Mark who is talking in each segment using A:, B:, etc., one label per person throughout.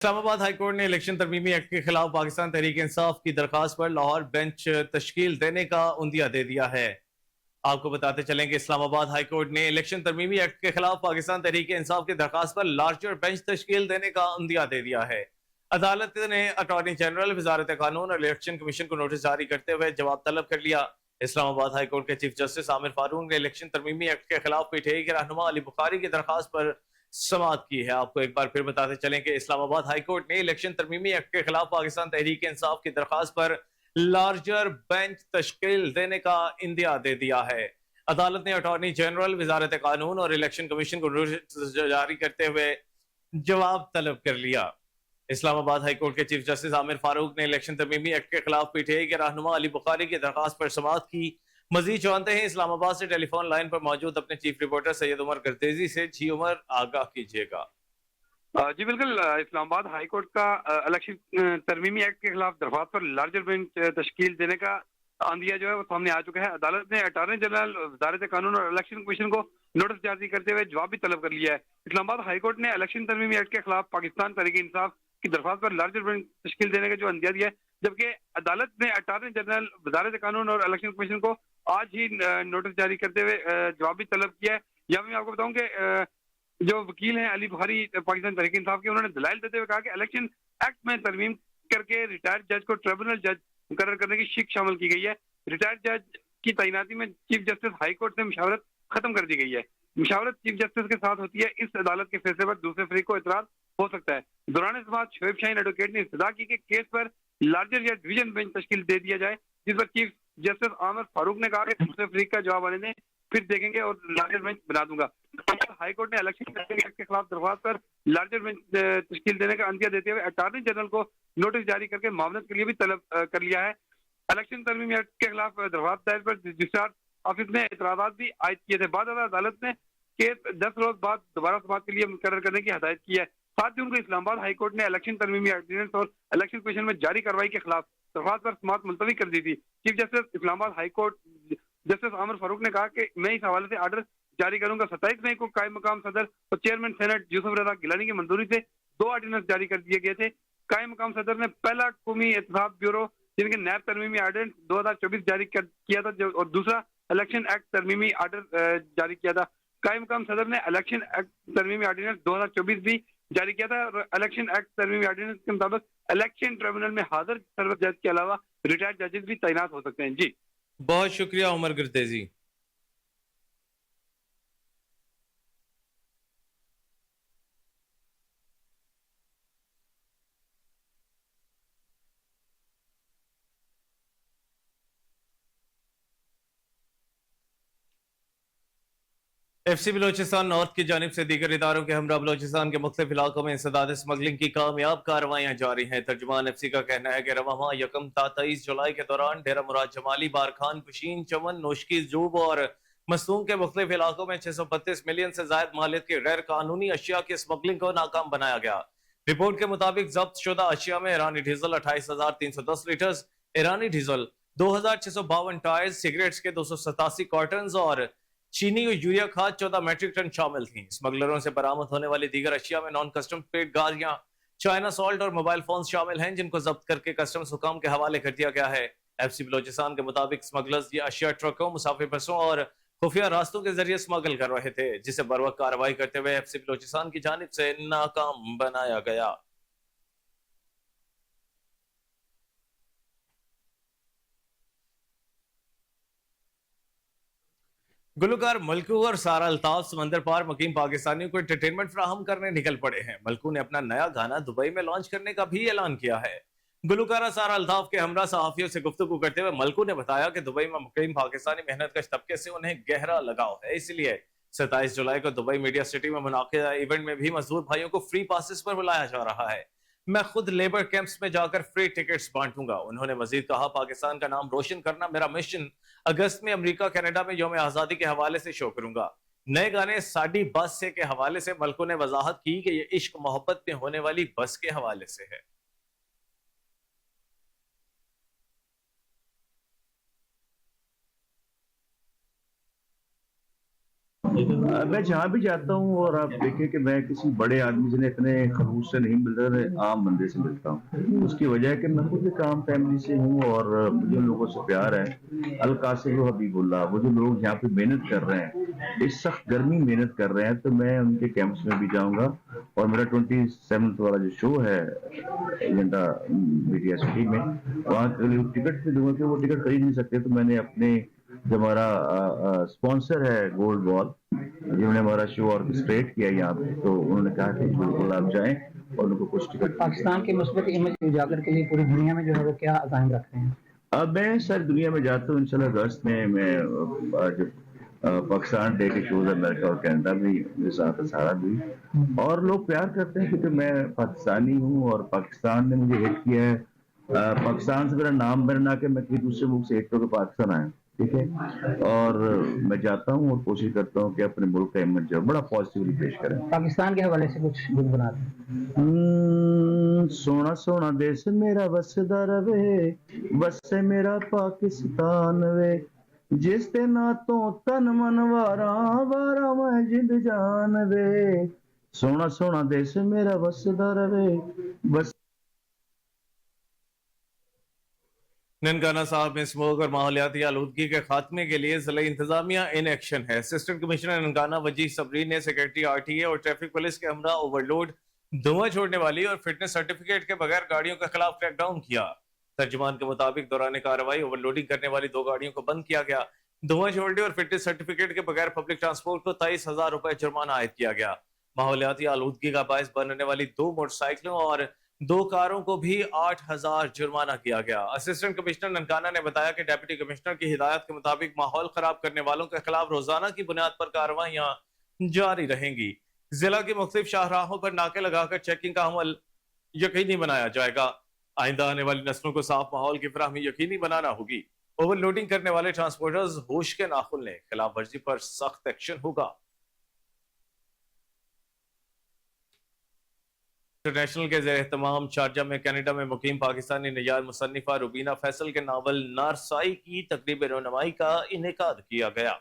A: Islamabad high court ने election तरमीमी act के खिलाफ पाकिस्तान तहरीक इंसाफ की दरखास्त पर लाहौर बेंच तश्कील देने का उंदिया दे दिया है। आपको बताते चलें कि इस्लामाबाद हाईकोर्ट ने इलेक्शन तरमीमी एक्ट के खिलाफ पाकिस्तान तहरीक इंसाफ की दरखास्त पर लार्जर बेंच तश्कील देने का उंदिया दे दिया है। अदालत ने अटॉर्नी जनरल, वजारत कानून और इलेक्शन कमीशन को नोटिस जारी करते हुए जवाब तलब कर लिया। इस्लामाबाद हाईकोर्ट के चीफ जस्टिस आमिर फारूक ने इलेक्शन तरमीमी एक्ट के खिलाफ पीटीआई के रहनुमा अली बुखारी की दरखास्त पर समाअत की है। आपको एक बार फिर बताते चलें कि इस्लामाबाद हाईकोर्ट ने इलेक्शन तरमीमी एक्ट के खिलाफ पाकिस्तान तहरीक इंसाफ की दरखास्त पर लार्जर बेंच तश्कील देने का इंदिया दे दिया है। अदालत ने अटॉर्नी जनरल, वजारत कानून और इलेक्शन कमीशन को नोटिस जारी करते हुए जवाब तलब कर लिया। इस्लामाबाद हाईकोर्ट के चीफ जस्टिस आमिर फारूक ने इलेक्शन तरमीमी एक्ट के खिलाफ पीटीआई के रहनुमा अली बुखारी की दरखास्त पर समाअत की। मजीद जानते हैं इस्लामाबाद से टेलीफोन लाइन पर मौजूद अपने चीफ रिपोर्टर सैयद उमर गर्तेजी से। जी उमर, आगाह कीजिएगा।
B: जी बिल्कुल। इस्लामाबाद हाई कोर्ट का इलेक्शन तरमीमी एक्ट के खिलाफ दरख्वास्त पर लार्जर बेंच तश्कील देने का आंदिया जो है वो सामने आ चुका है। अदालत ने अटॉर्नी जनरल, वजारत कानून और इलेक्शन कमीशन को नोटिस जारी करते हुए जवाब भी तलब कर लिया है। इस्लामाबाद हाई कोर्ट ने इलेक्शन तरमीमी एक्ट के खिलाफ पाकिस्तान तहरीक इंसाफ की दरख्वास्त पर लार्जर बेंच तश्कील देने का जो आंदिया दिया है, जबकि अदालत ने अटॉर्नी जनरल, वजारत कानून और इलेक्शन कमीशन को आज ही नोटिस जारी करते हुए जवाब भी तलब किया है। यहाँ पे मैं आपको बताऊं कि जो वकील हैं अली बुखारी पाकिस्तान तहरीक इंसाफ के, उन्होंने दलाइल देते हुए कहा कि इलेक्शन एक्ट में तरमीम करके रिटायर्ड जज को ट्रिब्यूनल जज मुकर्रर करने की शिक शामिल की गई है। रिटायर्ड जज की तैनाती में चीफ जस्टिस हाई कोर्ट से मुशावरत खत्म कर दी गई है। मुशावरत चीफ जस्टिस के साथ होती है। इस अदालत के फैसले पर दूसरे फरीक को एतराज हो सकता है। दौरान समाअत शोएब शाहीन एडवोकेट ने इस्तदा की कि केस पर लार्जर या डिवीजन बेंच तश्कील दे दिया जाए, जिस पर चीफ जस्टिस आमिर फारूक ने कहा कि दूसरे फरीक का जवाब आने दें, फिर देखेंगे और लार्जर बेंच बना दूंगा। हाई कोर्ट ने इलेक्शन एक्ट के खिलाफ दरख्वास्त पर लार्जर बेंच तश्कील देने का अंदिया देते हुए अटॉर्नी जनरल को नोटिस जारी करके मामलत के लिए भी तलब कर लिया है। इलेक्शन तरमीमी एक्ट के खिलाफ दरख्वास्त दायर पर रजिस्ट्रार ऑफिस ने एतराज़ात भी आयद किए थे। बाद अदालत ने केस 10 रोज बाद दोबारा समाअत के लिए मुकर्रर करने की हदायत की है। साथ ही उनको इस्लामाबाद हाई कोर्ट ने इलेक्शन तरमीमी ऑर्डिनेंस और इलेक्शन कमीशन में जारी कार्रवाई के खिलाफ दरख्वास्त पर समाअत मुलतवी कर दी थी। Chief justice Islamabad high court justice Aamir Farooq ने कहा कि मैं इस हवाले से आर्डर जारी करूंगा। 27 मई को कायम मकाम सदर और चेयरमैन सेनेट यूसुफ रजा गिलानी की मंजूरी से 2 ऑर्डिनेंस जारी कर दिए गए थे। कायम मकाम सदर ने पहला कौमी एहतसाब ब्यूरो जिनके नैब तरमीमी ऑर्डिनेंस 2024 जारी किया था, और दूसरा इलेक्शन एक्ट तरमीमी ऑर्डर जारी किया था। कायम मकाम सदर ने इलेक्शन एक्ट तरमीमी ऑर्डिनेंस 2024 भी जारी किया था। इलेक्शन एक्ट तरमीमी ऑर्डिनेंस के मुताबिक इलेक्शन ट्रिब्यूनल में हाजिर सर्वर जज के अलावा रिटायर्ड जजेस भी तैनात हो सकते हैं। जी
A: बहुत शुक्रिया उमर गर्तेजी। एफसी बलोचिस्तान नॉर्थ की जानिब से दीगर इदारों के हमरा बलोचिस्तान के मुख्तलिफ इलाकों में इंसदाद स्मगलिंग की कामयाब कार्रवाइयां जारी हैं। तर्जुमान एफसी का कहना है कि रवां माह यकम ता 23 जुलाई के दौरान डेरा मुराद जमाली, बारखान, कुशीन, चमन, नोशकी, जूब और मस्तूम के मुख्तलिफ इलाकों में 632 मिलियन से ज्यादा मालियत की गैर कानूनी अशिया की स्मगलिंग को नाकाम बनाया गया। रिपोर्ट के मुताबिक जब्त शुदा अशिया में ईरानी डीजल 28,310 लीटर, ईरानी डीजल 2,652 टायर्स, सिगरेट्स के 287 कार्टन और चीनी और यूरिया खाद 14 मैट्रिक टन शामिल थी। स्मगलरों से बरामद होने वाली दीगर अशिया में नॉन कस्टम पेड गाड़ियां, चाइना सॉल्ट और मोबाइल फोन शामिल हैं, जिनको जब्त करके कस्टम्स हुकाम के हवाले कर दिया गया है। एफसी बलोचिस्तान के मुताबिक स्मगलर्स ये अशिया ट्रकों, मुसाफिर बसों और खुफिया रास्तों के जरिए स्मगल कर रहे थे, जिसे बर वक्त कार्रवाई करते हुए एफसी बलोचिस्तान की जानिब से नाकाम बनाया गया। गुलकार मलकू और सारा अल्ताफ समंदर पार मुकीम पाकिस्तानियों को एंटरटेनमेंट फराहम करने निकल पड़े हैं। मलकू ने अपना नया गाना दुबई में लॉन्च करने का भी ऐलान किया है। गुलकारा सारा अल्ताफ के हमरा सहाफियों से गुफ्तगू करते हुए मलकू ने बताया कि दुबई में मुकीम पाकिस्तानी मेहनत कश तबके से उन्हें गहरा लगाव है, इसलिए 27 जुलाई को दुबई मीडिया सिटी में मुनाकिदा इवेंट में भी मजदूर भाइयों को फ्री पासिस पर बुलाया जा रहा है। मैं खुद लेबर कैंप्स में जाकर फ्री टिकट्स बांटूंगा। उन्होंने मजीद कहा, पाकिस्तान का नाम रोशन करना मेरा मिशन। अगस्त में अमेरिका कनाडा में यौम आजादी के हवाले से शो करूंगा। नए गाने साडी बस से के हवाले से मलकू ने वजाहत की कि यह इश्क मोहब्बत में होने वाली बस के हवाले से है।
C: मैं जहाँ भी जाता हूँ और आप देखें कि मैं किसी बड़े आदमी से इतने खलूस से नहीं मिलता, मैं आम बंदे से मिलता हूँ। उसकी वजह है कि मैं खुद एक आम फैमिली से हूँ और मुझे उन लोगों से प्यार है। अल कासिम हबीबुल्लाह, वो जो लोग यहाँ पे मेहनत कर रहे हैं, इस सख्त गर्मी मेहनत कर रहे हैं, तो मैं उनके कैंप्स में भी जाऊँगा। और मेरा 27th वाला जो शो है एजेंडा मीडिया सिटी में, वहाँ के लिए टिकट भी दूंगा कि वो टिकट खरीद नहीं सकते, तो मैंने अपने जो हमारा स्पॉन्सर है गोल्ड बॉल, जिन्होंने हमारा शो ऑर्केस्ट्रेट किया यहाँ पे, तो उन्होंने कहा कि बिल्कुल आप जाएं और उनको कुछ टिकट।
D: पाकिस्तान के मुस्बत इमेज उजागर के लिए पूरी दुनिया में जो है वो क्या अज़ाइम रखते हैं?
C: अब मैं सारी दुनिया में जाता हूँ इंशाल्लाह। अगस्त में मैं जब पाकिस्तान डे के शोज अमेरिका और कनाडा भी मेरे साथ है, सारा भी, और लोग प्यार करते हैं क्योंकि मैं पाकिस्तानी हूँ और पाकिस्तान ने मुझे हिट किया है। पाकिस्तान से मेरा नाम बनना कि मैं किसी दूसरे मुल्क से हिट होकर पाकिस्तान आया, ठीक है। और मैं जाता हूँ और कोशिश करता हूँ कि अपने मुल्क का इमेज जो बड़ा पॉजिटिवली पेश करें।
D: पाकिस्तान के हवाले से कुछ गुनगुना दें।
C: सोना सोना देश मेरा वसदा रवे, वसे मेरा पाकिस्तान वे, जिस ते ना तो तन मन वारा वारा मैं जिंद जान वे। सोना सोना देश मेरा वसदा रवे बस।
A: ननकाना साहब में स्मोक और माहौलियाती आलूदगी के खात्मे के लिए जिला इंतजामिया इन एक्शन है। असिस्टेंट कमिश्नर ननकाना वजीह सबरीन ने सेक्रेटरी RTA और ट्रैफिक पुलिस के हमरा ओवरलोड, धुआं छोड़ने वाली और फिटनेस सर्टिफिकेट के बगैर गाड़ियों के खिलाफ क्रैकडाउन किया। तर्जुमान के मुताबिक दौरान कार्रवाई ओवरलोडिंग करने वाली 2 गाड़ियों को बंद किया गया। धुआं छोड़ने और फिटनेस सर्टिफिकेट के बगैर पब्लिक ट्रांसपोर्ट को 23,000 रुपए जुर्माना आयद किया गया। माहौलियाती आलूदगी का बायस बनने वाली 2 मोटरसाइकिलों और 2 कारों को भी 8,000 जुर्माना किया गया। असिस्टेंट कमिश्नर ननकाना ने बताया कि डिप्टी कमिश्नर की हिदायत के मुताबिक माहौल खराब करने वालों के खिलाफ रोजाना की बुनियाद पर कार्रवाइयां जारी रहेंगी। जिला की मुख्तलिफ शाहराहों पर नाके लगाकर चेकिंग का अमल यकीनी बनाया जाएगा। आइंदा आने वाली नस्लों को साफ माहौल की फराहमी यकीनी बनाना होगी। ओवरलोडिंग करने वाले ट्रांसपोर्टर्स होश के नाखुन लें, खिलाफ वर्जी पर सख्त एक्शन होगा। इंटरनेशनल के ज़ेर एहतमाम शारजा में कनाडा में मुकीम पाकिस्तानी निजात मुसन्निफा रुबीना फैसल के नावल नारसाई की तकरीब रोनमाई का इनेकाद किया गया।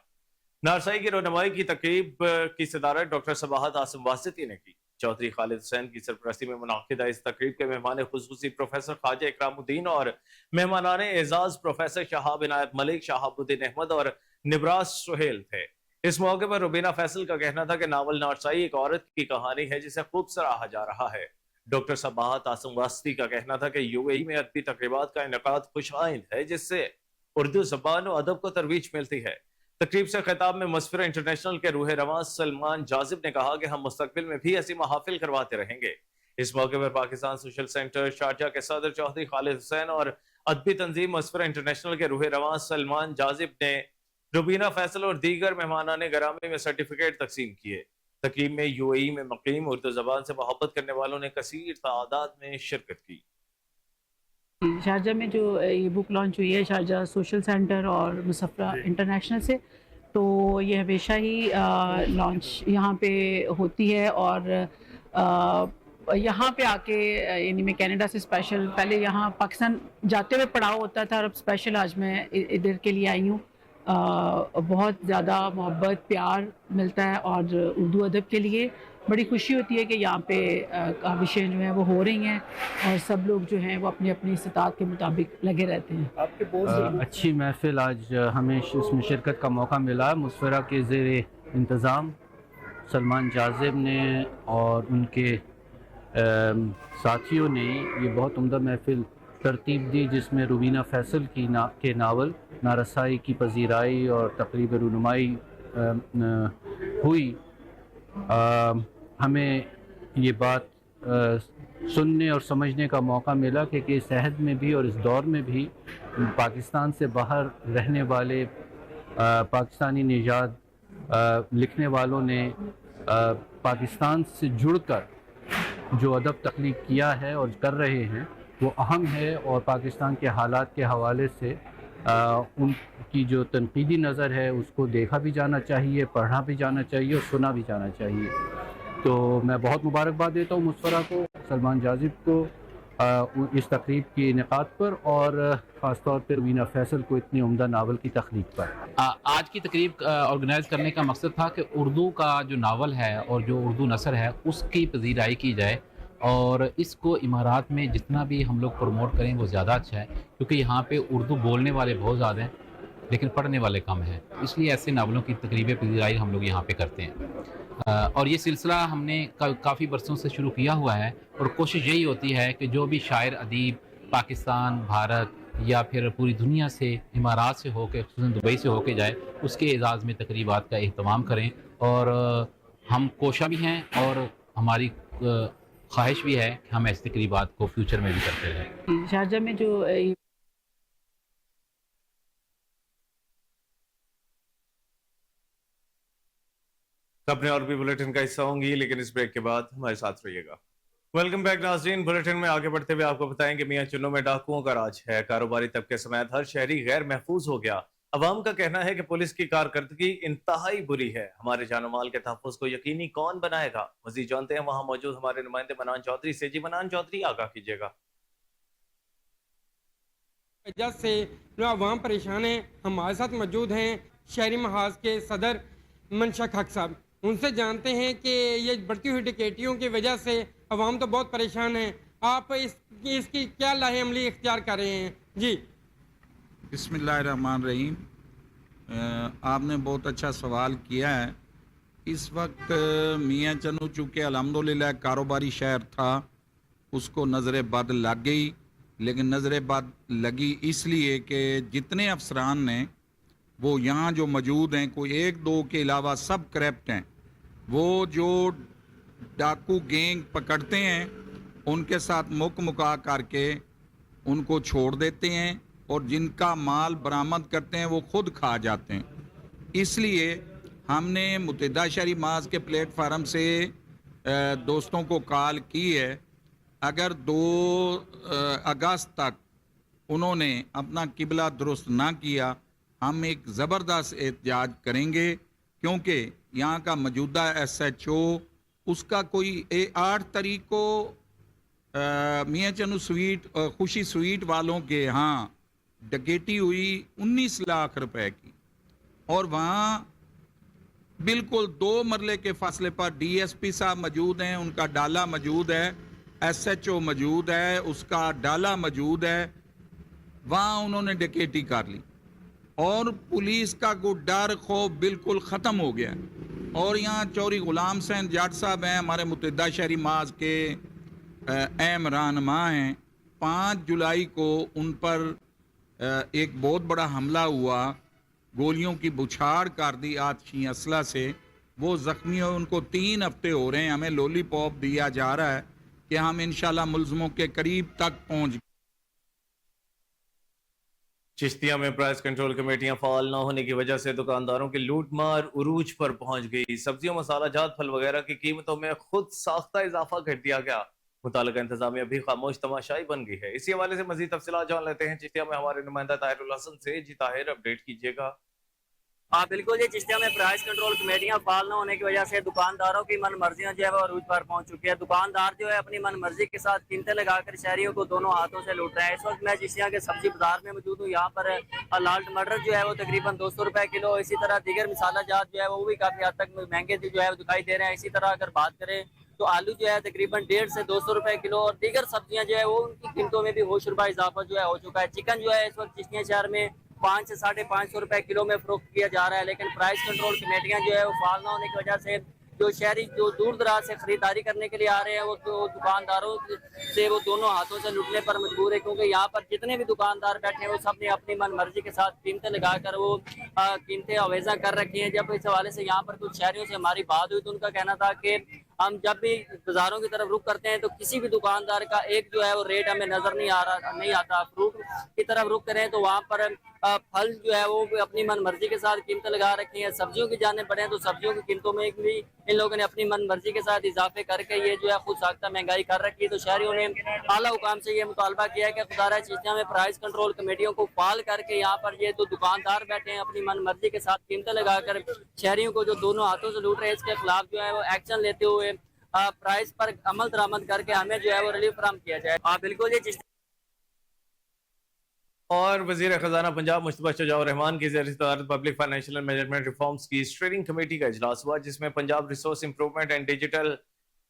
A: नारसाई की रोनमाई की तकरीब की सदारत डॉक्टर सबाहत आसिम वासिती ने की। चौधरी खालिद हुसैन की सरपरस्ती में मुनाकिदा इस तकरीब के मेहमान खुसूसी प्रोफेसर ख्वाजा इकरामुद्दीन और मेहमानान एजाज प्रोफेसर शहाब इनायत मलिक, शहाबुद्दीन अहमद और निब्रास सुहेल थे। इस मौके पर रुबीना फैसल का कहना था कि नावल नारसाई एक औरत की कहानी है जिसे खूब सराहा जा रहा है। डॉक्टर सबाहत आसिम वासिती का कहना था कि UAE में अदबी तकरीबात का इनेकाद खुशआइंद है जिससे उर्दू ज़बान और अदब को तरवीज मिलती है। तकरीब से खिताब में मस्फिर इंटरनेशनल के रूह रवां सलमान जाजिब ने कहा कि हम मुस्तकबिल में भी ऐसी महाफिल करवाते रहेंगे। इस मौके पर पाकिस्तान सोशल सेंटर शारजा के सदर चौधरी खालिद हुसैन और अदबी तंजीम मस्फिर इंटरनेशनल के रूह रवां सलमान जाजिब ने रुबीना फैसल और दीगर मेहमानाने गरामी में सर्टिफिकेट तकसीम किए। तकरीब में UAE में मुकीम उर्दू ज़बान से मोहब्बत करने वालों ने कसीर तादाद में शिरकत की।
E: शारजा में जो ये बुक लॉन्च हुई है शारजा सोशल सेंटर और मुसफ़रा इंटरनेशनल से, तो ये हमेशा ही लॉन्च यहाँ पे होती है और यहाँ पे आके यानी मैं कनाडा से स्पेशल, पहले यहाँ पाकिस्तान जाते हुए पड़ाव होता था और अब स्पेशल आज मैं इधर के लिए आई हूँ। बहुत ज़्यादा मोहब्बत प्यार मिलता है और उर्दू अदब के लिए बड़ी खुशी होती है कि यहाँ पे काविशें जो हैं वो हो रही हैं और सब लोग जो हैं वो अपनी अपनी इस्तात के मुताबिक लगे रहते हैं।
F: अच्छी महफिल आज हमें इसमें शिरकत का मौका मिला। मुसफ़रा के ज़ेर इंतज़ाम सलमान जाजिब ने और उनके साथियों ने ये बहुत उम्दा महफिल तरतीब दी जिसमें रुबीना फैसल के नावल नारसाई की पजीराई और तकरीब रुनुमाई हुई। हमें ये बात सुनने और समझने का मौका मिला कि इस अहद में भी और इस दौर में भी पाकिस्तान से बाहर रहने वाले पाकिस्तानी निजात लिखने वालों ने पाकिस्तान से जुड़कर जो अदब तख्लीक किया है और कर रहे हैं वो अहम है और पाकिस्तान के हालात के हवाले से उनकी जो तनकीदी नज़र है उसको देखा भी जाना चाहिए, पढ़ा भी जाना चाहिए और सुना भी जाना चाहिए। तो मैं बहुत मुबारकबाद देता हूँ मुसफ़रा को, सलमान जाजिब को इस तकरीब के इनेकाद पर और ख़ास तौर पर वीना फैसल को इतनी उम्दा नावल की तख्लीक पर।
G: आज की तकरीब ऑर्गेनाइज करने का मकसद था कि उर्दू का जो नावल है और जो उर्दू नसर है उसकी पजीराई की जाए और इसको इमारात में जितना भी हम लोग प्रमोट करें वो ज़्यादा अच्छा है, क्योंकि यहाँ पे उर्दू बोलने वाले बहुत ज़्यादा हैं लेकिन पढ़ने वाले कम हैं, इसलिए ऐसे नावलों की तकरीब पजीराई हम लोग यहाँ पे करते हैं। और ये सिलसिला हमने काफ़ी बरसों से शुरू किया हुआ है और कोशिश यही होती है कि जो भी शायर अदीब पाकिस्तान, भारत या फिर पूरी दुनिया से, इमारात से होकर, खुसूसन दुबई से होके जाए, उसके एजाज़ में तकरीबात का एहतमाम करें। और हम कोशा भी हैं और हमारी ख्वाहिश भी है कि हम ऐसी तकरीबात को फ्यूचर में भी करते रहें।
E: शारजा में जो
A: अपने और भी बुलेटिन का हिस्सा होंगी, लेकिन इस ब्रेक के बाद हमारे साथ रहिएगा। वेलकम बैक नाज़रीन। बुलेटिन में आगे बढ़ते हुए आपको बताएंगे मियां चुन्नू में डाकुओं का राज है, कारोबारी तबके समेत हर शहरी गैर महफूज हो गया। अवाम का कहना है कि पुलिस की कारकर्दगी इंतहाई बुरी है। हमारे जानो माल के तहफ़्फ़ुज़ को यकीनी कौन बनाएगा? मज़ीद जानते हैं वहां मौजूद हमारे नुमाइंदे मनान चौधरी से। जी मनान चौधरी, आगाह कीजिएगा।
H: वजह से जो अवाम परेशान है, हमारे साथ मौजूद हैं शहरी महाज के सदर मनशक हक साहब। उनसे जानते हैं कि ये बढ़ती हुई डकैतियों की वजह से अवाम तो बहुत परेशान है, आप इसकी क्या लाहे अमली इख्तियार कर रहे हैं? जी
I: बिस्मिल्लाहिर्रहमानिर्रहीम। आपने बहुत अच्छा सवाल किया है। इस वक्त मियां चन्नू चूँकि अल्हम्दुलिल्लाह कारोबारी शहर था, उसको नज़र बद लग गई, लेकिन नज़र बद लगी इसलिए कि जितने अफसरान ने वो यहाँ जो मौजूद हैं, कोई एक दो के अलावा सब करप्ट हैं। वो जो डाकू गैंग पकड़ते हैं उनके साथ मुका करके उनको छोड़ देते हैं और जिनका माल बरामद करते हैं वो खुद खा जाते हैं। इसलिए हमने मुत्तहिदा शहरी माज के प्लेटफार्म से दोस्तों को कॉल की है, अगर 2 अगस्त तक उन्होंने अपना किबला दुरुस्त ना किया, हम एक ज़बरदस्त एहतजाज करेंगे, क्योंकि यहाँ का मौजूदा SHO उसका कोई 8 तारीख को मियां चन्नू स्वीट खुशी स्वीट वालों के यहाँ डकैती हुई 19 लाख रुपए की, और वहाँ बिल्कुल 2 मरले के फासले पर DSP साहब मौजूद हैं, उनका डाला मौजूद है, SHO मौजूद है, उसका डाला मौजूद है। वहाँ उन्होंने डकैती कर ली और पुलिस का कोई डर खौफ बिल्कुल ख़त्म हो गया। और यहाँ चौधरी गुलाम हुसैन जाट साहब हैं, हमारे मुत्तहिदा शहरी माज के अहम रहनुमा हैं। 5 जुलाई को उन पर एक बहुत बड़ा हमला हुआ, गोलियों की बुछाड़ कर दी आतिशी असला से, वो ज़ख्मी हो, उनको 3 हफ्ते हो रहे हैं। हमें लॉलीपॉप दिया जा रहा है कि हम इंशाल्लाह मुल्ज़मों के करीब तक पहुँच।
A: चिश्तिया में प्राइस कंट्रोल कमेटियां फाल न होने की वजह से दुकानदारों की लूटमार उरूज पर पहुंच गई। सब्जियों, मसाला जात, फल वगैरह की कीमतों में खुद साख्ता इजाफा कर दिया गया। मुतालिका इंतजामिया भी खामोश तमाशाई बन गई है। इसी हवाले से मजीद तफसीलात जान लेते हैं चिश्तिया में हमारे नुमाइंदा ताहिरुल हसन से। जी ताहिर, अपडेट कीजिएगा।
J: हाँ बिल्कुल, ये चिश्तिया में प्राइस कंट्रोल कमेटियां फाल न होने की वजह से दुकानदारों की मन मर्जियां जो है वो अरूज पर पहुंच चुकी है। दुकानदार जो है अपनी मन मर्जी के साथ कीमतें लगाकर शहरियों को दोनों हाथों से लूट रहे हैं। इस वक्त मैं चिश्तिया के सब्जी बाजार में मौजूद हूँ। यहाँ पर लाल टमाटर जो है वो तकरीबन 200 रुपए किलो, इसी तरह दीगर मसाला जात जो है वो भी काफी हद तक महंगे जो है दिखाई दे रहे हैं। इसी तरह अगर बात करें तो आलू जो है तकरीबन 150 से 200 रुपए किलो, और दीगर सब्जियां जो है वो उनकी कीमतों में भी होश रुपए इजाफा जो है हो चुका है। चिकन जो है इस वक्त चिश्तिया शहर में 5 से 550 रुपए किलो में फरोख्त किया जा रहा है, लेकिन प्राइस कंट्रोल कमेटियां जो है वो फाल न होने की वजह से जो शहरी जो दूर दराज से खरीदारी करने के लिए आ रहे हैं वो तो दुकानदारों से वो दोनों हाथों से लूटने पर मजबूर है, क्योंकि यहाँ पर जितने भी दुकानदार बैठे हैं वो सब ने अपनी मन मर्जी के साथ कीमतें लगाकर वो कीमतें अवेजा कर रखी हैं। जब इस हवाले से यहाँ पर कुछ शहरियों से हमारी बात हुई तो उनका कहना था कि हम जब भी बाजारों की तरफ रुख करते हैं तो किसी भी दुकानदार का एक जो है वो रेट हमें नजर नहीं आता। फ्रूट की तरफ रुख करें तो वहाँ पर फल जो है वो अपनी मन मर्जी के साथ कीमतें लगा रखी हैं। सब्जियों की जाने पड़े तो सब्जियों की कीमतों में भी इन लोगों ने अपनी मन मर्जी के साथ इजाफे करके ये जो है खुद साख्ता महंगाई कर रखी है। तो शहरियों ने आला हुकाम से ये मुतालबा किया है कि खुदारा चिश्तिया में प्राइस कंट्रोल कमेटियों को फाल करके यहाँ पर ये तो दुकानदार बैठे हैं अपनी मन मर्जी के साथ कीमतें लगाकर शहरियों को जो दोनों हाथों से लूट रहे हैं, इसके खिलाफ जो है वो एक्शन लेते हुए प्राइस पर अमल दरामद करके हमें जो है वो रिलीफ फराहम किया जाए। बिल्कुल ये चिश्ती
A: और वजीर खजाना पंजाब मुश्तबा शजाउर रहमान की ज़ेर-ए-सदारत पब्लिक फाइनेंशियल मैनेजमेंट रिफॉर्म्स की स्टीयरिंग कमेटी का इजलास हुआ, जिसमें Punjab resource improvement and digital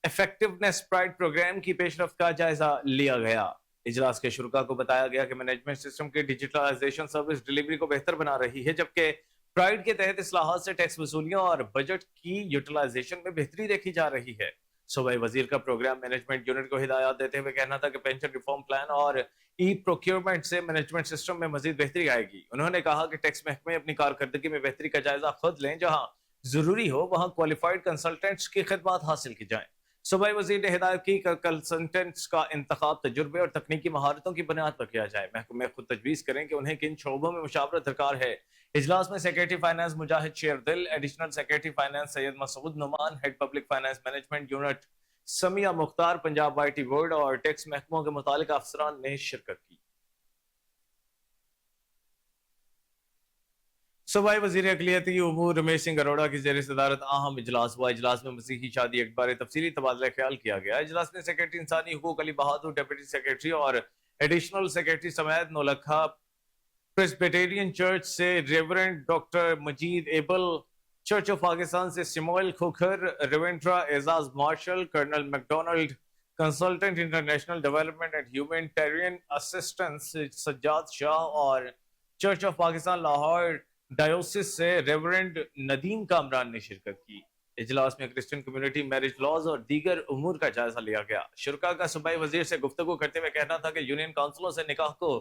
A: effectiveness pride programme की पेशरफ्त का जायजा लिया गया। इजलास के शुरका को बताया गया कि मैनेजमेंट सिस्टम की डिजिटलाइजेशन सर्विस डिलीवरी को बेहतर बना रही है, जबकि प्राइड के तहत इस्लाहात से टैक्स वसूलियों और बजट की यूटिलाइजेशन में बेहतरी देखी जा रही है। सूबाई वजीर का प्रोग्राम मैनेजमेंट यूनिट को हिदायत देते हुए कहना था कि पेंशन रिफॉर्म प्लान और ई प्रोक्योरमेंट से मैनेजमेंट सिस्टम में मजीद बेहतरी आएगी। उन्होंने कहा कि टैक्स महकमे अपनी कारकर्दगी में बेहतरी का जायजा खुद लें, जहां जरूरी हो वहां क्वालिफाइड कंसल्टेंट्स की खिदमत हासिल की जाए। सूबाई वजीर ने हिदायत की कि कंसल्टेंट्स का इंतखाब तजुर्बे और तकनीकी महारतों की बुनियाद पर किया जाए। महकमे खुद तजवीज़ करें कि उन्हें किन शोबों में मुशावरत दरकार है। इजलास में secretary finance Mujahid Sherdil, additional secretary finance Syed Masood Noman, head public finance management unit Samia Mukhtar, Punjab IT board और टैक्स महकमों के मुतालिक अफसरान ने शिरकत की। सूबाई वजीर अक़लियती उमूर रमेश सिंह अरोड़ा की ज़ेर सदारत अहम इजलास हुआ। इजलास में मसीही शादी एक्ट बारे तफसीली तबादला ख्याल किया गया। इजलास में सेक्रेटरी इंसानी हुकूक अली बहादुर, डिप्टी सेक्रेटरी और एडिशनल सेक्रेटरी समेत नौलखा प्रेस्बिटेरियन चर्च से reverend doctor Majeed Abel, church of Pakistan से Samuel Khokhar, reverend Ejaz Marshall, colonel McDonald, consultant international development and humanitarian assistance Sajjad Shah और church of Pakistan Lahore diocese से रेवरेंड नदीम कामरान ने शिरकत की। इजलास में क्रिश्चियन कम्युनिटी मैरिज लॉज और दीगर उमूर का जायजा लिया गया। शुरका का सूबाई वजीर से गुफ्तगू करते हुए कहना था कि यूनियन काउंसिलों से निकाह को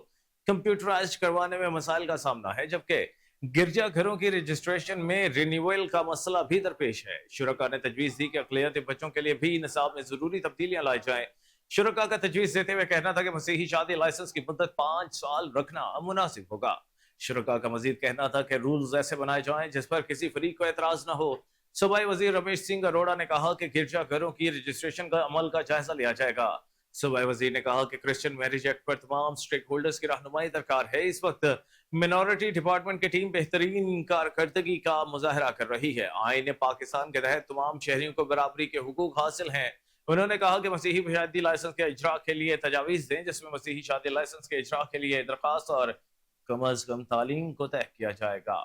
A: कंप्यूटराइज करवाने में मसाइल का सामना है, जबकि गिरजा घरों की रजिस्ट्रेशन में रिन्यूअल का मसला भी दरपेश है। शुरका ने तजवीज़ दी कि अक़लियती बच्चों के लिए भी निसाब में जरूरी तब्दीलियां लाई जाएं। शुरका का तजवीज़ देते हुए कहना था कि मसीही शादी लाइसेंस की मुद्दत 5 साल रखना मुनासिब होगा। शुरका का मजीद कहना था कि रूल्स ऐसे बनाए जाएं जिस पर किसी फरीक को एतराज न हो। सूबाई वजीर रमेश सिंह अरोड़ा ने कहा कि गिरजा घरों की रजिस्ट्रेशन का अमल का जायजा लिया जाएगा। सूबाई वजीर ने कहा कि क्रिश्चियन मैरिज एक्ट पर तमाम स्टेक होल्डर्स की रहनुमाई दरकार है। इस वक्त मिनॉरिटी डिपार्टमेंट की टीम बेहतरीन कारकर्दगी का मुजाहरा कर रही है। आईन पाकिस्तान के तहत तमाम शहरियों को बराबरी के हुकूक हासिल हैं। उन्होंने कहा कि मसीही शादी लाइसेंस के इजरा के लिए तजावीज़ दें, जिसमें मसीही शादी लाइसेंस के इजरा के लिए दरखास्त और कम अज कम तालीम को तय किया जाएगा।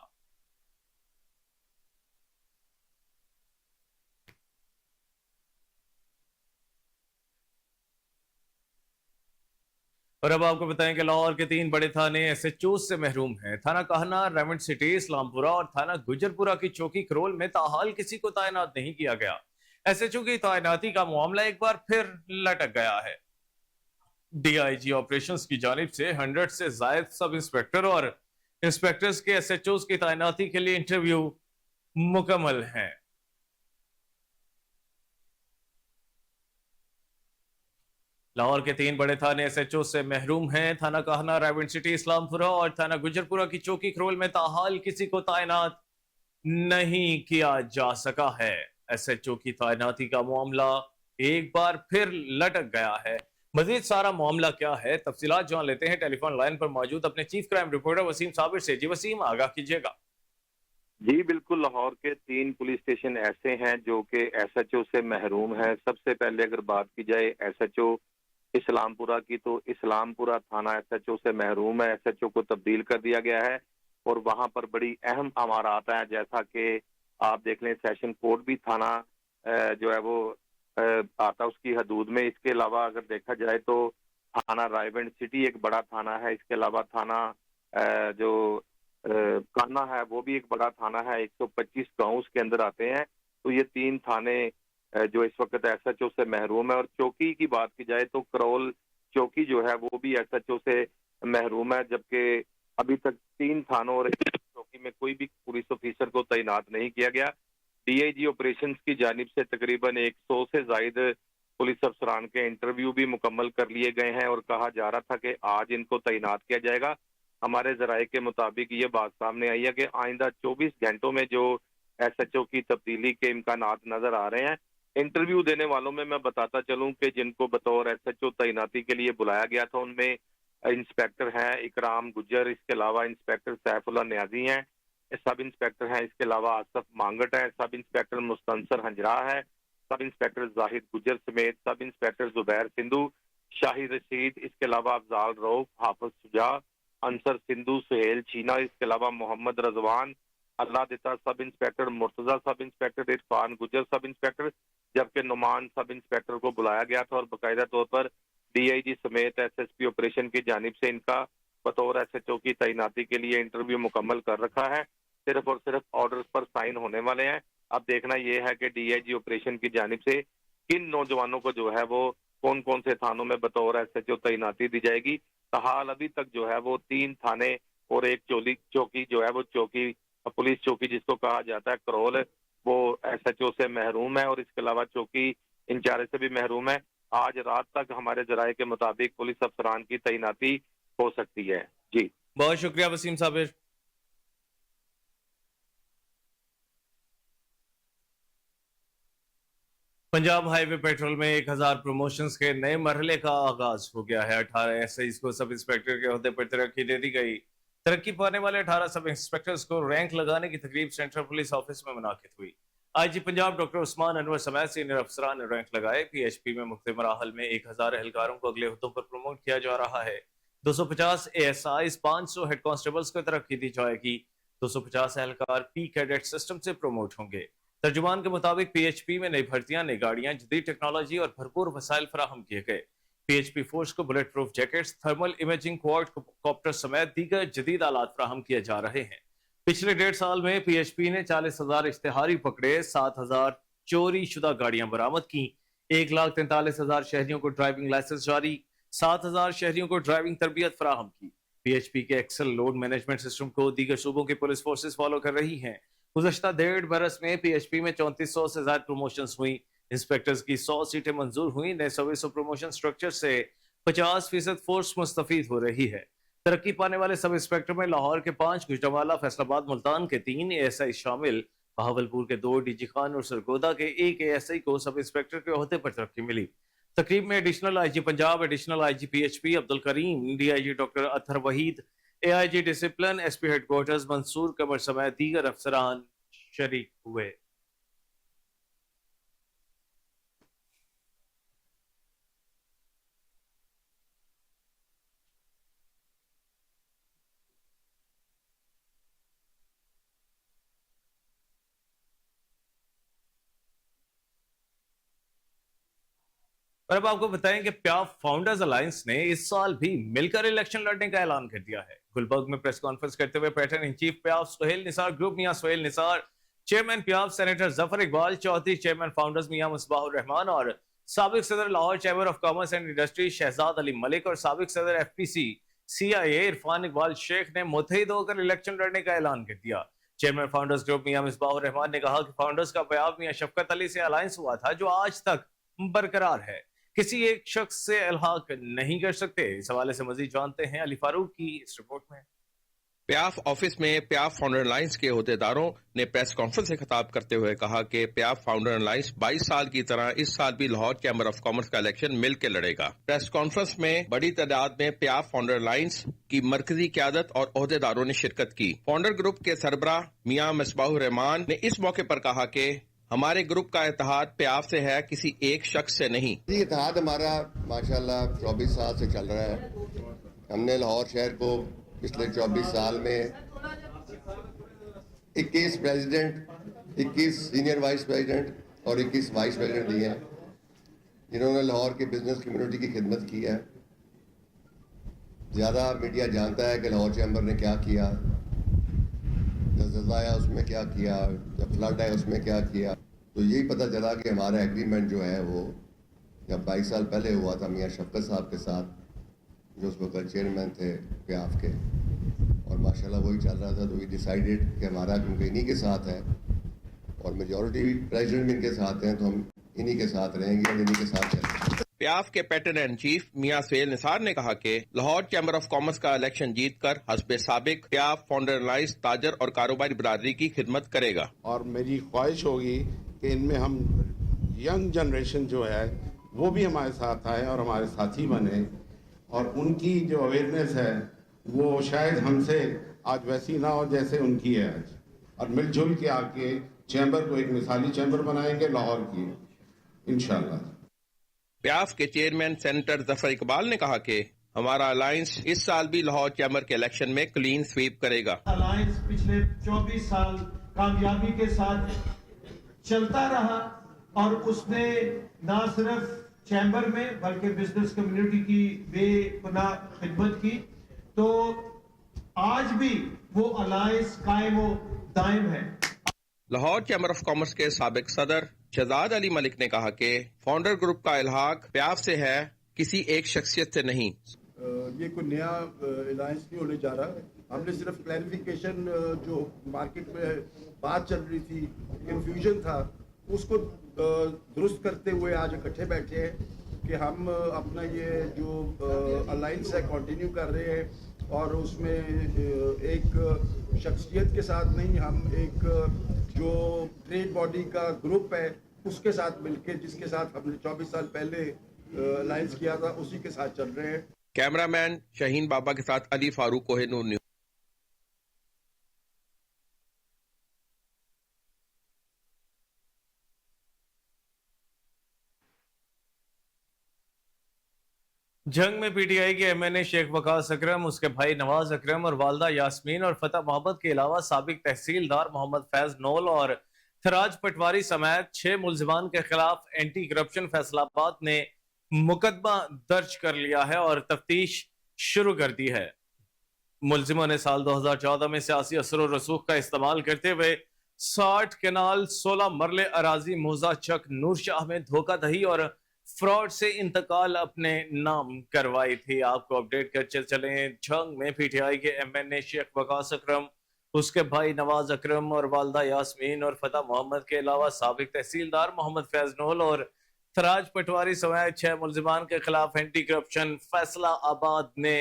A: और अब आपको बताएं कि लाहौर के 3 बड़े थाने SHO से महरूम हैं। थाना कहना, रेवंड सिटी, इस्लामपुरा और थाना गुजरपुरा की चौकी करोल में ताहाल किसी को तैनात नहीं किया गया। SHO की तैनाती का मामला एक बार फिर लटक गया है। DIG ऑपरेशंस की जानिब से 100 से जायद सब इंस्पेक्टर और इंस्पेक्टर्स के SHOs की तैनाती के लिए इंटरव्यू मुकम्मल हैं। लाहौर के 3 बड़े थाने SHO से महरूम हैं। थाना कहना, रेवंड सिटी, इस्लामपुरा और थाना गुजरपुरा की चौकी करोल में ताहाल किसी को तैनात नहीं किया जा सका है। SHO की तैनाती का मामला एक बार फिर लटक गया है। मजीद सारा मामला क्या है, तफसीलात जान लेते हैं टेलीफोन लाइन पर मौजूद अपने chief crime reporter Waseem Sabir से। जी वसीम, आगाह कीजिएगा।
K: जी बिल्कुल, लाहौर के 3 पुलिस स्टेशन ऐसे हैं जो कि SHO से महरूम हैं। सबसे पहले अगर बात की जाए SHO इस्लामपुरा की, तो इस्लामपुरा थाना SHO से महरूम है। SHO को तब्दील कर दिया गया है और वहां पर बड़ी अहम अमारात हैं, जैसा कि आप देख लें सेशन कोर्ट भी थाना जो है वो आता उसकी हदूद में। इसके अलावा अगर देखा जाए तो थाना रायवेंड सिटी एक बड़ा थाना है। इसके अलावा थाना जो कान्हा है वो भी एक बड़ा थाना है। 125 गाँव उसके अंदर आते हैं। तो ये 3 थाने जो इस वक्त SHO से महरूम है। और चौकी की बात की जाए तो करोल चौकी जो है वो भी SHO से महरूम है, जबकि अभी तक 3 थानों और चौकी में कोई भी पुलिस ऑफिसर को तैनात नहीं किया गया। DIG ऑपरेशंस की जानिब से तकरीबन 100 से जायद पुलिस अफसरान के इंटरव्यू भी मुकम्मल कर लिए गए हैं और कहा जा रहा था कि आज इनको तैनात किया जाएगा। हमारे जराये के मुताबिक ये बात सामने आई है कि आइंदा 24 घंटों में जो SHO की तब्दीली के इम्कानात नजर आ रहे हैं। इंटरव्यू देने वालों में मैं बताता चलूं कि जिनको बतौर SHO तैनाती के लिए बुलाया गया था उनमें इंस्पेक्टर हैं इकराम गुज्जर, इसके अलावा इंस्पेक्टर सैफुल्लाह न्याजी हैं, सब इंस्पेक्टर हैं, इसके अलावा आसफ मांगट है, सब इंस्पेक्टर मुस्तंसर हंजरा है, सब इंस्पेक्टर जाहिद गुजर समेत सब इंस्पेक्टर जुबैर सिंधु, शाही रशीद, इसके अलावा अफजाल रऊफ, हाफिज सुजा, अंसर सिंधु, सुहेल चीना, इसके अलावा मोहम्मद रजवान, अल्लाह दिता sub inspector, Murtaza sub inspector, Irfan गुजर सब इंस्पेक्टर, जबकि नुमान सब इंस्पेक्टर को बुलाया गया था और बाकायदा तौर पर DIG समेत SSP ऑपरेशन की जानिब से इनका बतौर SHO की तैनाती के लिए इंटरव्यू मुकम्मल कर रखा है। सिर्फ और सिर्फ ऑर्डर्स पर साइन होने वाले हैं। अब देखना यह है कि DIG ऑपरेशन की जानिब से किन नौजवानों को जो है वो कौन कौन से थानों में बतौर SHO तैनाती दी जाएगी। ताहाल अभी तक जो है वो 3 थाने और एक चौकी जो है वो चौकी पुलिस चौकी जिसको कहा जाता है करौल, वो SHO से महरूम है और इसके अलावा चौकी इंचार्ज से भी महरूम है। आज रात तक हमारे जराये के मुताबिक पुलिस अफसरान की तैनाती हो सकती है। जी
A: बहुत शुक्रिया वसीम साबिर। पंजाब हाईवे पेट्रोल में 1000 प्रमोशंस के नए मरहले का आगाज हो गया है। 18 SIs को सब इंस्पेक्टर के ओहदे पर तरक्की दे दी गई। तरक्की पाने वाले 18 सब इंस्पेक्टर्स को रैंक लगाने की तकरीब सेंट्रल पुलिस ऑफिस में मुनाकिद हुई। IG पंजाब डॉक्टर उस्मान अनवर समेत सीनियर अफसरान ने रैंक लगाए। PHP में मुख्तलिफ मराहल में 1000 एहलकारों को अगले हुद्दों पर प्रमोट किया जा रहा है। 250 ASIs, 500 हेड कांस्टेबल्स को तरक्की दी जाएगी। 250 एहलकार P कैडेट सिस्टम से प्रमोट होंगे। तर्जुमान के मुताबिक PHP में नई भर्तियां, नई गाड़ियां, जदीद टेक्नोलॉजी और भरपूर वसाइल फराहम किए गए। PHP फोर्स को bullet proof jackets, thermal imaging quad copter समेत दीगर जदीद आलात फराहम किए जा रहे हैं। पिछले 1.5 साल में PHP ने 40,000 इश्तिहारी पकड़े, 7,000 चोरी शुदा गाड़ियां बरामद की, 1,43,000 शहरियों को ड्राइविंग लाइसेंस जारी, 7,000 शहरियों को ड्राइविंग तरबियत फराहम की। PHP के एक्सेल लोड मैनेजमेंट सिस्टम को दीगर सूबों की पुलिस फोर्सेस फॉलो कर रही हैं। गुज़श्ता 1.5 बरस में PHP में 3400 से ज्यादा प्रमोशंस हुई। इंस्पेक्टर्स की 100 सीटें मंजूर हुई। नए सर्विस प्रमोशन स्ट्रक्चर से 50% फोर्स मुस्तफीद हो रही है। तरक्की पाने वाले सब इंस्पेक्टर में लाहौर के 5, गुजरांवाला, फैसलाबाद, मुल्तान के 3 ASI शामिल, बहावलपुर के 2, DG खान और सरगोदा के 1 ASI को सब इंस्पेक्टर के ओहदे पर तरक्की मिली। तकरीब में additional IG Punjab, additional IG PHP Abdul Karim, DIG doctor Athar Waheed, AIG discipline, SP headquarters Mansoor Qamar समेत दीगर अफसरान शरीक हुए। और अब आपको बताएं कि प्याफ फाउंडर्स अलायंस ने इस साल भी मिलकर इलेक्शन लड़ने का ऐलान कर दिया है। गुलबर्ग में प्रेस कॉन्फ्रेंस करते हुए patron in chief PIAF Suhail Nisar group Mian Suhail Nisar, chairman PIAF senator Zafar Iqbal Chaudhry, chairman founders Mian Musbahur Rehman और साबिक सदर Lahore chamber of commerce and industry Shahzad Ali Malik और साबिक सदर FPC CIA इरफान इकबाल शेख ने मुत्तहिद होकर इलेक्शन लड़ने का ऐलान कर दिया। चेयरमैन फाउंडर्स ग्रुप मियां मुसबाहुर रहमान ने कहा कि फाउंडर्स का प्याफ मियां शफकत अली से अलायंस हुआ था जो आज तक बरकरार है, किसी एक शख्स से इल्हाक नहीं कर सकते। इस हवाले से मजीद जानते हैं अली फारूक की इस रिपोर्ट में।
L: प्याफ ऑफिस में प्याफ फाउंडर अलायंस के अहदेदारों ने प्रेस कॉन्फ्रेंस से खिताब करते हुए कहा कि प्याफ फाउंडर अलायंस 22 साल की तरह इस साल भी लाहौर चैम्बर ऑफ कॉमर्स का इलेक्शन मिलकर लड़ेगा। प्रेस कॉन्फ्रेंस में बड़ी तादाद में प्याफ फाउंडर अलायंस की मरकजी क्यादत और अहदेदारों ने शिरकत की। फाउंडर ग्रुप के सरबराह मियां मुसबाहुर रहमान ने इस मौके पर कहा कि हमारे ग्रुप का इत्तेहाद प्याफ से है, किसी एक शख्स से नहीं।
M: ये इत्तेहाद हमारा माशाल्लाह 24 साल से चल रहा है। हमने लाहौर शहर को पिछले 24 साल में 21 प्रेसिडेंट, 21 सीनियर वाइस प्रेसिडेंट और 21 वाइस प्रेसिडेंट दिए हैं, जिन्होंने लाहौर की बिजनेस कम्युनिटी की खिदमत की है। ज़्यादा मीडिया जानता है कि लाहौर चैम्बर ने क्या किया, जब ज़ल्ज़ला आया उसमें क्या किया, जब फ्लड आया उसमें क्या किया। तो यही पता चला कि हमारा एग्रीमेंट जो है वो जब 22 साल पहले हुआ था मियां शफकत साहब के साथ, जो उस वक्त चेयरमैन थे प्याफ के, और माशाल्लाह वही चल रहा था। तो वी डिसाइडेड कि हमारा क्योंकि इन्हीं के साथ है और मेजॉरिटी प्रेसिडेंट भी इनके साथ हैं, तो हम इन्हीं के साथ रहेंगे और इन्हीं के साथ चलेंगे।
L: प्याफ के पैटर्न एंड चीफ मियां सुहेल निसार ने कहा कि लाहौर चैम्बर ऑफ कॉमर्स का इलेक्शन जीतकर हस्बे साबिक प्याफ फाउंडर अलायंस ताजर और कारोबारी बरादरी की खिदमत करेगा।
N: और मेरी ख्वाहिश होगी कि इनमें हम यंग जनरेशन जो है वो भी हमारे साथ आए और हमारे साथी बने, और उनकी जो अवेयरनेस है वो शायद हमसे आज वैसी ना हो जैसे उनकी है आज, और मिलजुल के आके चैम्बर को एक मिसाली चैम्बर बनाएंगे लाहौर की, इंशाल्लाह।
L: प्याफ के चेयरमैन सेनेटर जफर इकबाल ने कहा कि हमारा अलायंस इस साल भी लाहौर चैम्बर के इलेक्शन में क्लीन स्वीप करेगा।
O: अलायंस पिछले 24 साल कामयाबी के साथ चलता रहा और उसने ना सिर्फ चैम्बर में बल्कि बिजनेस कम्युनिटी की बेपनाह खिदमत की, तो आज भी वो अलायंस कायम व दायम है।
L: लाहौर चैम्बर ऑफ कॉमर्स के साबिक सदर शहजाद अली मलिक ने कहा कि फाउंडर ग्रुप का इल्हाक प्याफ से है, किसी एक शख्सियत से नहीं।
P: ये कोई नया अलायंस नहीं होने जा रहा, हमने सिर्फ क्लैरिफिकेशन जो मार्केट में बात चल रही थी, कंफ्यूजन था, उसको दुरुस्त करते हुए आज इकट्ठे बैठे हैं कि हम अपना ये जो अलायंस है कंटिन्यू कर रहे हैं और उसमें एक शख्सियत के साथ नहीं, हम एक जो ट्रेड बॉडी का ग्रुप है उसके साथ मिलके, जिसके साथ हमने 24 साल पहले अलायंस किया था, उसी के साथ चल रहे हैं।
L: कैमरामैन शाहीन बाबा के साथ अली फारूक कोहिनूर न्यूज़।
A: जंग में पीटीआई के एमएनए शेख वकास अकरम, उसके भाई नवाज अकरम और वालदा यास्मीन और फतह मोहम्मद के अलावा साबिक तहसीलदार मोहम्मद फैज नोल और थराज पटवारी समेत 6 मुलजिमान के खिलाफ एंटी करप्शन फैसलाबाद ने मुकदमा दर्ज कर लिया है और तफ्तीश शुरू कर दी है। मुलजिमों ने साल 2014 में सियासी असर और रसूख का इस्तेमाल करते हुए 60 केनाल 16 मरले अराजी मोजा चक नूरशाह में धोखाधड़ी और फ्रॉड से इंतकाल अपने नाम करवाई थी। आपको अपडेट कर चले, जंग में पीटीआई के एमएनए शेख वकास अकरम, उसके भाई नवाज अकरम और वालदा यास्मीन और फतह मोहम्मद के अलावा साबिक तहसीलदार मोहम्मद फैज नोल और थराज पटवारी समेत 6 मुलजिमान के खिलाफ एंटी करप्शन फैसलाबाद ने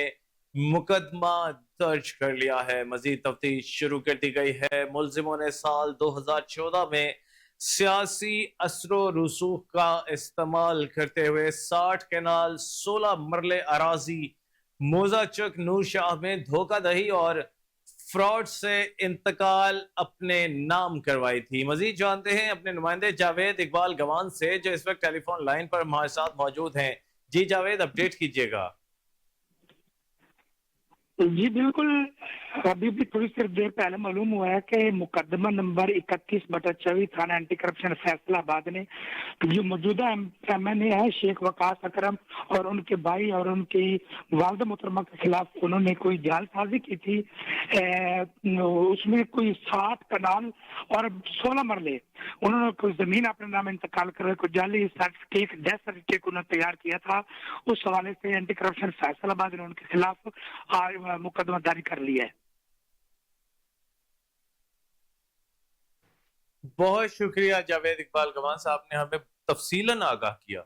A: मुकदमा दर्ज कर लिया है। मजीद तफ्तीश शुरू कर दी गई है। मुलजिमों ने साल 2014 में सियासी असरो रसूख का इस्तेमाल करते हुए 60 केनाल 16 मरले अराजी मोजाचक नूरशाह में धोखाधड़ी और फ्रॉड से इंतकाल अपने नाम करवाई थी। मजीद जानते हैं अपने नुमाइंदे जावेद इकबाल गवान से, जो इस वक्त टेलीफोन लाइन पर हमारे साथ मौजूद हैं। जी जावेद, अपडेट कीजिएगा।
Q: जी बिल्कुल, अभी भी थोड़ी देर पहले मालूम हुआ है कि मुकदमा नंबर 31/24 थाना एंटी करप्शन फैसलाबाद ने जो मौजूदा एमएनए है शेख वकास अकरम और उनके भाई और उनकी वालदा मोहतरमा के खिलाफ उन्होंने कोई जालसाजी की थी। उसमें कोई 60 कनाल और 16 मरले उन्होंने कोई जमीन अपने नाम इंतकाल कर कोई जाली सर्टिफिकेट, डेथ सर्टिफिकेट उन्होंने तैयार किया था। उस हवाले से एंटी करप्शन फैसलाबाद ने उनके खिलाफ मुकदमा जारी कर लिया है।
A: बहुत शुक्रिया जावेद इकबाल गवान साहब ने हमें तफसीलन आगाह किया।